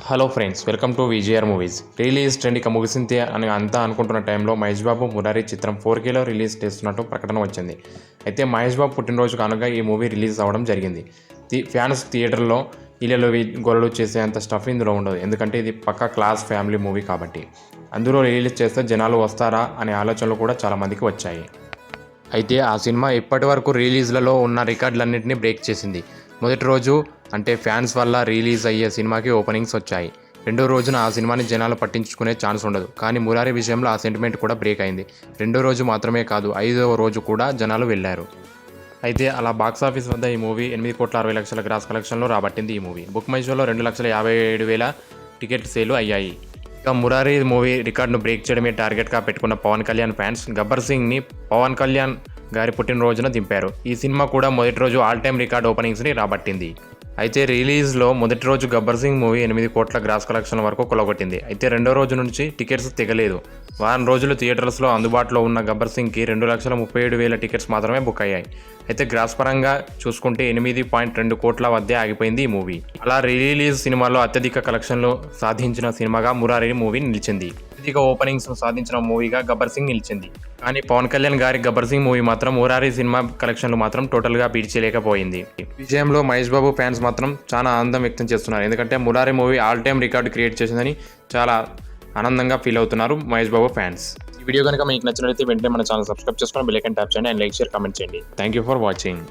Hello friends, welcome to VGR movies. Release trend ఇక ముగిసిందే అని అంతా అనుకుంటున్న టైంలో మహేష్ బాబు మురారి చిత్రం 4Kలో రిలీజ్ చేస్తున్నట్టు ప్రకటన వచ్చింది. అయితే మహేష్ బాబు పుట్టినరోజు కానుక ఈ మూవీ రిలీజ్ అవ్వడం జరిగింది. ఫ్యాన్స్ థియేటర్లో ఇళ్ళలో గొలలు చేసేంత స్టఫ్ ఇందులో ఉండదు, ఎందుకంటే ఇది పక్కా క్లాస్ ఫ్యామిలీ మూవీ కాబట్టి. అందులో రిలీజ్ చేస్తే జనాలు వస్తారా అనే ఆలోచనలు కూడా చాలామందికి వచ్చాయి. అయితే ఆ సినిమా ఇప్పటి వరకు రిలీజ్లలో ఉన్న రికార్డులన్నింటినీ బ్రేక్ చేసింది. మొదటి రోజు అంటే ఫ్యాన్స్ వల్ల రిలీజ్ అయ్యే సినిమాకి ఓపెనింగ్స్ వచ్చాయి. రెండో రోజున ఆ సినిమాని జనాలు పట్టించుకునే ఛాన్స్ ఉండదు. కానీ మురారి విషయంలో ఆ సెంటిమెంట్ కూడా బ్రేక్ అయింది. రెండో రోజు మాత్రమే కాదు, 5వ రోజు కూడా జనాలు వెళ్ళారు. అయితే అలా బాక్సాఫీస్ వద్ద ఈ మూవీ 8,60,00,000 గ్రాస్ కలెక్షన్లో రాబట్టింది. ఈ మూవీ బుక్ మై షోలో 2,57,000 టికెట్ సేలు అయ్యాయి. ఇక మురారి మూవీ రికార్డును బ్రేక్ చేయడమే టార్గెట్గా పెట్టుకున్న పవన్ కళ్యాణ్ ఫ్యాన్స్ గబ్బర్ సింగ్ని పవన్ కళ్యాణ్ గారి పుట్టినరోజున దింపారు. ఈ సినిమా కూడా మొదటి రోజు ఆల్ టైమ్ రికార్డ్ ఓపెనింగ్స్ని రాబట్టింది. అయితే రిలీజ్లో మొదటి రోజు గబ్బర్ సింగ్ మూవీ 8 కోట్ల గ్రాస్ కలెక్షన్ వరకు కొలగొట్టింది. అయితే రెండో రోజు నుంచి టికెట్స్ తెగలేదు. వారం రోజులు థియేటర్స్లో అందుబాటులో ఉన్న గబ్బర్ సింగ్కి 2,37,000 టికెట్స్ మాత్రమే బుక్ అయ్యాయి. అయితే గ్రాస్ పరంగా చూసుకుంటే 8.2 కోట్ల వద్దే ఆగిపోయింది ఈ మూవీ. అలా రిలీజ్ సినిమాలో అత్యధిక కలెక్షన్లు సాధించిన సినిమాగా మురారి మూవీ నిలిచింది. అత్యధిక ఓపెనింగ్స్ సాధించిన మూవీగా గబ్బర్ సింగ్ నిలిచింది. కానీ పవన్ కళ్యాణ్ గారి గబ్బర్ సింగ్ మూవీ మాత్రం మురారి సినిమా కలెక్షన్లు మాత్రం టోటల్గా బీట్ చేయలేకపోయింది. విజయంలో మహేష్ బాబు ఫ్యాన్స్ మాత్రం చాలా ఆనందం వ్యక్తం చేస్తున్నారు. ఎందుకంటే Murari movie all time record create చేసిందని చాలా ఆనందంగా ఫీల్ అవుతున్నారు మహేష్ బాబు ఫ్యాన్స్. ఈ వీడియో కనుక మీకు నచ్చినట్లయితే వెంటనే మన ఛానల్ సబ్స్క్రైబ్ చేసుకొని బెల్ ఐకాన్ ట్యాప్ చేయండి అండ్ లైక్ షేర్ కామెంట్ చేయండి. Thank you for watching.